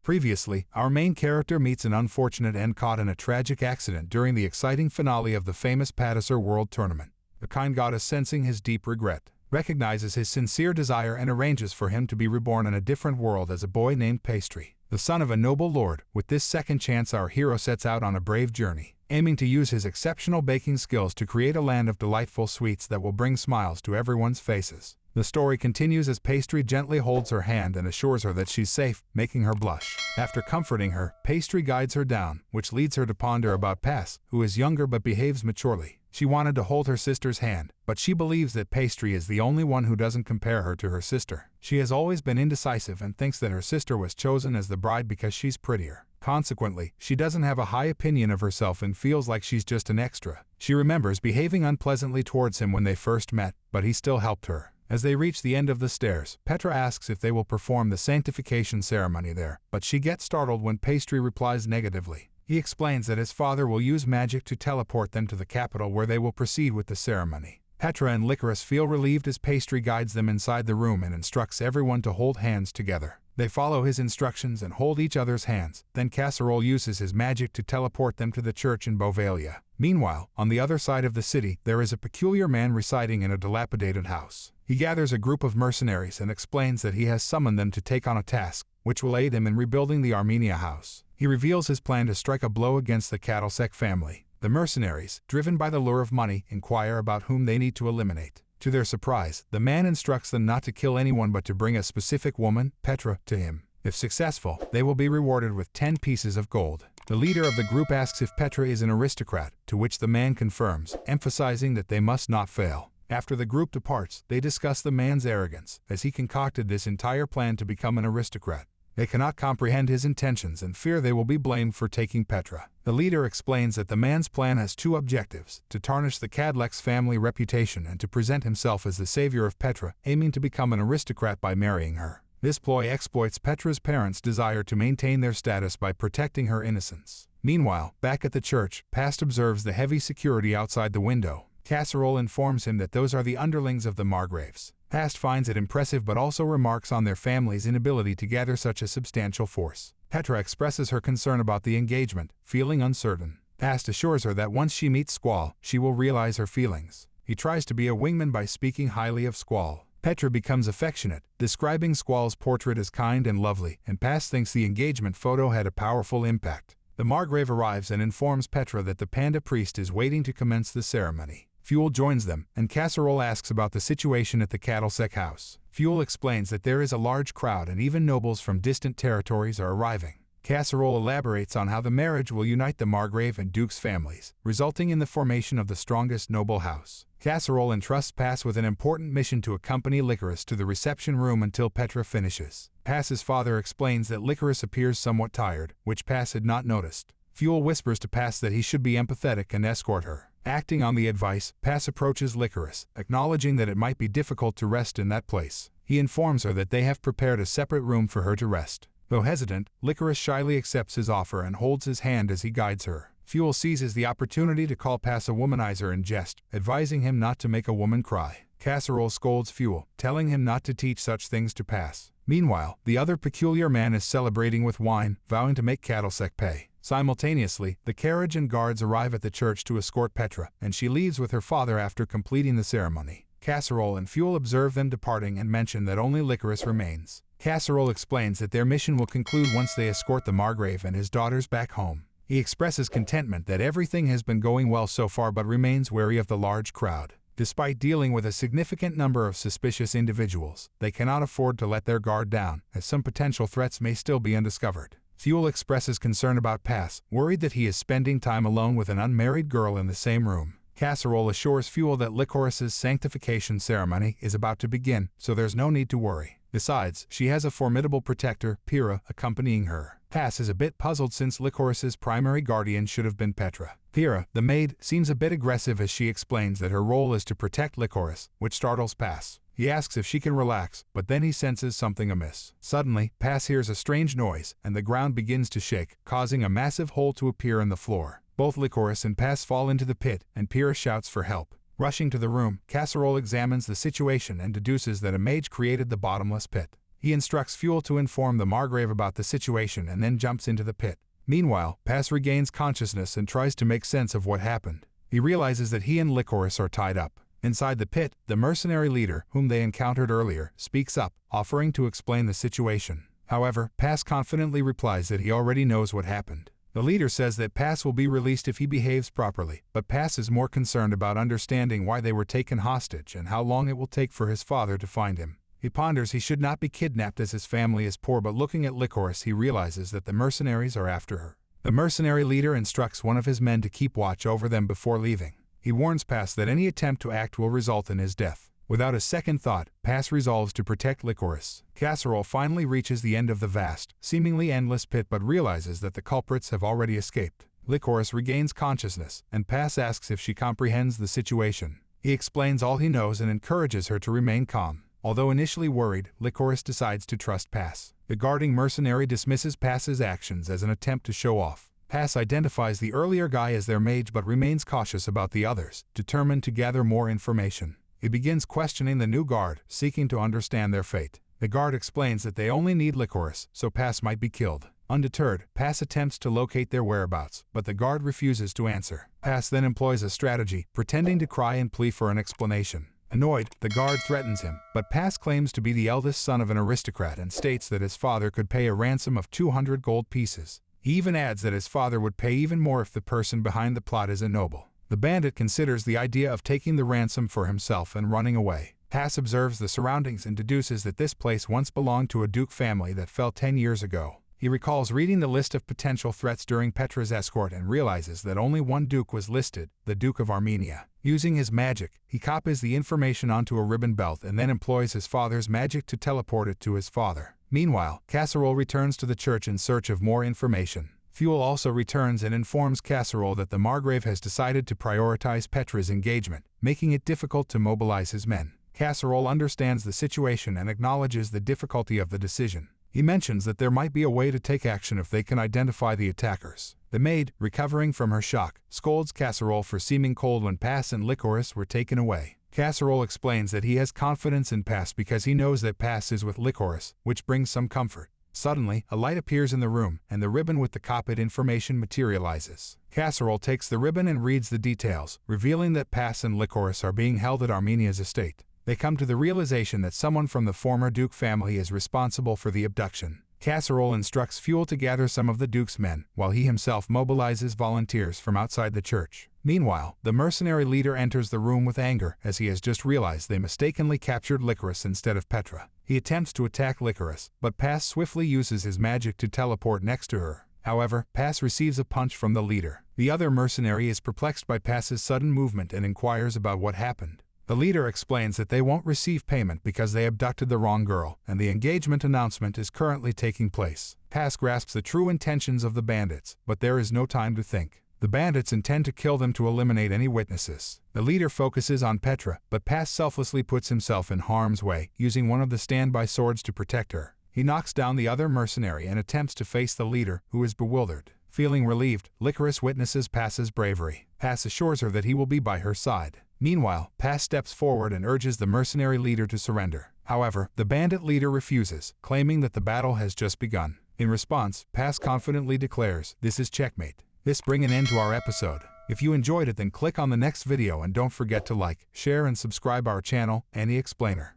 Previously, our main character meets an unfortunate end caught in a tragic accident during the exciting finale of the famous Patisser World Tournament. The kind goddess, sensing his deep regret, recognizes his sincere desire and arranges for him to be reborn in a different world as a boy named Pastry, the son of a noble lord. With this second chance, our hero sets out on a brave journey, aiming to use his exceptional baking skills to create a land of delightful sweets that will bring smiles to everyone's faces. The story continues as Pastry gently holds her hand and assures her that she's safe, making her blush. After comforting her, Pastry guides her down, which leads her to ponder about Pass, who is younger but behaves maturely. She wanted to hold her sister's hand, but she believes that Pastry is the only one who doesn't compare her to her sister. She has always been indecisive and thinks that her sister was chosen as the bride because she's prettier. Consequently, she doesn't have a high opinion of herself and feels like she's just an extra. She remembers behaving unpleasantly towards him when they first met, but he still helped her. As they reach the end of the stairs, Petra asks if they will perform the sanctification ceremony there, but she gets startled when Pastry replies negatively. He explains that his father will use magic to teleport them to the capital where they will proceed with the ceremony. Petra and Licorice feel relieved as Pastry guides them inside the room and instructs everyone to hold hands together. They follow his instructions and hold each other's hands. Then Casserole uses his magic to teleport them to the church in Bovalia. Meanwhile, on the other side of the city, there is a peculiar man residing in a dilapidated house. He gathers a group of mercenaries and explains that he has summoned them to take on a task, which will aid him in rebuilding the Armenia house. He reveals his plan to strike a blow against the Cattlesec family. The mercenaries, driven by the lure of money, inquire about whom they need to eliminate. To their surprise, the man instructs them not to kill anyone but to bring a specific woman, Petra, to him. If successful, they will be rewarded with 10 pieces of gold. The leader of the group asks if Petra is an aristocrat, to which the man confirms, emphasizing that they must not fail. After the group departs, they discuss the man's arrogance, as he concocted this entire plan to become an aristocrat. They cannot comprehend his intentions and fear they will be blamed for taking Petra. The leader explains that the man's plan has two objectives: to tarnish the Cadlex family reputation and to present himself as the savior of Petra, aiming to become an aristocrat by marrying her. This ploy exploits Petra's parents' desire to maintain their status by protecting her innocence. Meanwhile, back at the church, Past observes the heavy security outside the window. Casserole informs him that those are the underlings of the Margraves. Past finds it impressive but also remarks on their family's inability to gather such a substantial force. Petra expresses her concern about the engagement, feeling uncertain. Past assures her that once she meets Squall, she will realize her feelings. He tries to be a wingman by speaking highly of Squall. Petra becomes affectionate, describing Squall's portrait as kind and lovely, and Past thinks the engagement photo had a powerful impact. The Margrave arrives and informs Petra that the panda priest is waiting to commence the ceremony. Fuel joins them, and Casserole asks about the situation at the Cattlesec house. Fuel explains that there is a large crowd and even nobles from distant territories are arriving. Casserole elaborates on how the marriage will unite the Margrave and Duke's families, resulting in the formation of the strongest noble house. Casserole entrusts Pass with an important mission to accompany Licorice to the reception room until Petra finishes. Pass's father explains that Licorice appears somewhat tired, which Pass had not noticed. Fuel whispers to Pass that he should be empathetic and escort her. Acting on the advice, Pass approaches Licorice, acknowledging that it might be difficult to rest in that place. He informs her that they have prepared a separate room for her to rest. Though hesitant, Licorice shyly accepts his offer and holds his hand as he guides her. Fuel seizes the opportunity to call Pass a womanizer in jest, advising him not to make a woman cry. Casserole scolds Fuel, telling him not to teach such things to Pass. Meanwhile, the other peculiar man is celebrating with wine, vowing to make Cattlesec pay. Simultaneously, the carriage and guards arrive at the church to escort Petra, and she leaves with her father after completing the ceremony. Casserole and Fuel observe them departing and mention that only Licorice remains. Casserole explains that their mission will conclude once they escort the Margrave and his daughters back home. He expresses contentment that everything has been going well so far but remains wary of the large crowd. Despite dealing with a significant number of suspicious individuals, they cannot afford to let their guard down, as some potential threats may still be undiscovered. Fuel expresses concern about Pass, worried that he is spending time alone with an unmarried girl in the same room. Casserole assures Fuel that Licorice's sanctification ceremony is about to begin, so there's no need to worry. Besides, she has a formidable protector, Pyrrha, accompanying her. Pass is a bit puzzled since Licorice's primary guardian should have been Petra. Pyrrha, the maid, seems a bit aggressive as she explains that her role is to protect Licorice, which startles Pass. He asks if she can relax, but then he senses something amiss. Suddenly, Pass hears a strange noise, and the ground begins to shake, causing a massive hole to appear in the floor. Both Licorice and Pass fall into the pit, and Pyrrha shouts for help. Rushing to the room, Casserole examines the situation and deduces that a mage created the bottomless pit. He He instructs Fuel to inform the Margrave about the situation and then jumps into the pit. Meanwhile, Pass regains consciousness and tries to make sense of what happened. He realizes that he and Licorice are tied up. Inside the pit, the mercenary leader, whom they encountered earlier, speaks up, offering to explain the situation. However, Pass confidently replies that he already knows what happened. The leader says that Pass will be released if he behaves properly, but Pass is more concerned about understanding why they were taken hostage and how long it will take for his father to find him. He ponders he should not be kidnapped as his family is poor, but looking at Licorice he realizes that the mercenaries are after her. The mercenary leader instructs one of his men to keep watch over them before leaving. He warns Pass that any attempt to act will result in his death. Without a second thought, Pass resolves to protect Licorice. Casserole finally reaches the end of the vast, seemingly endless pit but realizes that the culprits have already escaped. Licorice regains consciousness, and Pass asks if she comprehends the situation. He explains all he knows and encourages her to remain calm. Although initially worried, Licorice decides to trust Pass. The guarding mercenary dismisses Pass's actions as an attempt to show off. Pass identifies the earlier guy as their mage but remains cautious about the others, determined to gather more information. He begins questioning the new guard, seeking to understand their fate. The guard explains that they only need Licorice, so Pass might be killed. Undeterred, Pass attempts to locate their whereabouts, but the guard refuses to answer. Pass then employs a strategy, pretending to cry and plead for an explanation. Annoyed, the guard threatens him, but Pass claims to be the eldest son of an aristocrat and states that his father could pay a ransom of 200 gold pieces. He even adds that his father would pay even more if the person behind the plot is a noble. The bandit considers the idea of taking the ransom for himself and running away. Pass observes the surroundings and deduces that this place once belonged to a duke family that fell 10 years ago. He recalls reading the list of potential threats during Petra's escort and realizes that only one duke was listed, the Duke of Armenia. Using his magic, he copies the information onto a ribbon belt and then employs his father's magic to teleport it to his father. Meanwhile, Casserole returns to the church in search of more information. Fuel also returns and informs Casserole that the Margrave has decided to prioritize Petra's engagement, making it difficult to mobilize his men. Casserole understands the situation and acknowledges the difficulty of the decision. He mentions that there might be a way to take action if they can identify the attackers. The maid, recovering from her shock, scolds Casserole for seeming cold when Pass and Licorice were taken away. Casserole explains that he has confidence in Pass because he knows that Pass is with Licorice, which brings some comfort. Suddenly, a light appears in the room, and the ribbon with the copied information materializes. Casserole takes the ribbon and reads the details, revealing that Pass and Licorice are being held at Armenia's estate. They come to the realization that someone from the former Duke family is responsible for the abduction. Casserole instructs Fuel to gather some of the Duke's men, while he himself mobilizes volunteers from outside the church. Meanwhile, the mercenary leader enters the room with anger as he has just realized they mistakenly captured Licorice instead of Petra. He attempts to attack Licorice, but Pass swiftly uses his magic to teleport next to her. However, Pass receives a punch from the leader. The other mercenary is perplexed by Pass's sudden movement and inquires about what happened. The leader explains that they won't receive payment because they abducted the wrong girl, and the engagement announcement is currently taking place. Pass grasps the true intentions of the bandits, but there is no time to think. The bandits intend to kill them to eliminate any witnesses. The leader focuses on Petra, but Pass selflessly puts himself in harm's way, using one of the standby swords to protect her. He knocks down the other mercenary and attempts to face the leader, who is bewildered. Feeling relieved, Licorice witnesses Pass's bravery. Pass assures her that he will be by her side. Meanwhile, Pass steps forward and urges the mercenary leader to surrender. However, the bandit leader refuses, claiming that the battle has just begun. In response, Pass confidently declares, "This is checkmate." This brings an end to our episode. If you enjoyed it, then click on the next video and don't forget to like, share and subscribe our channel, Annie Explainer.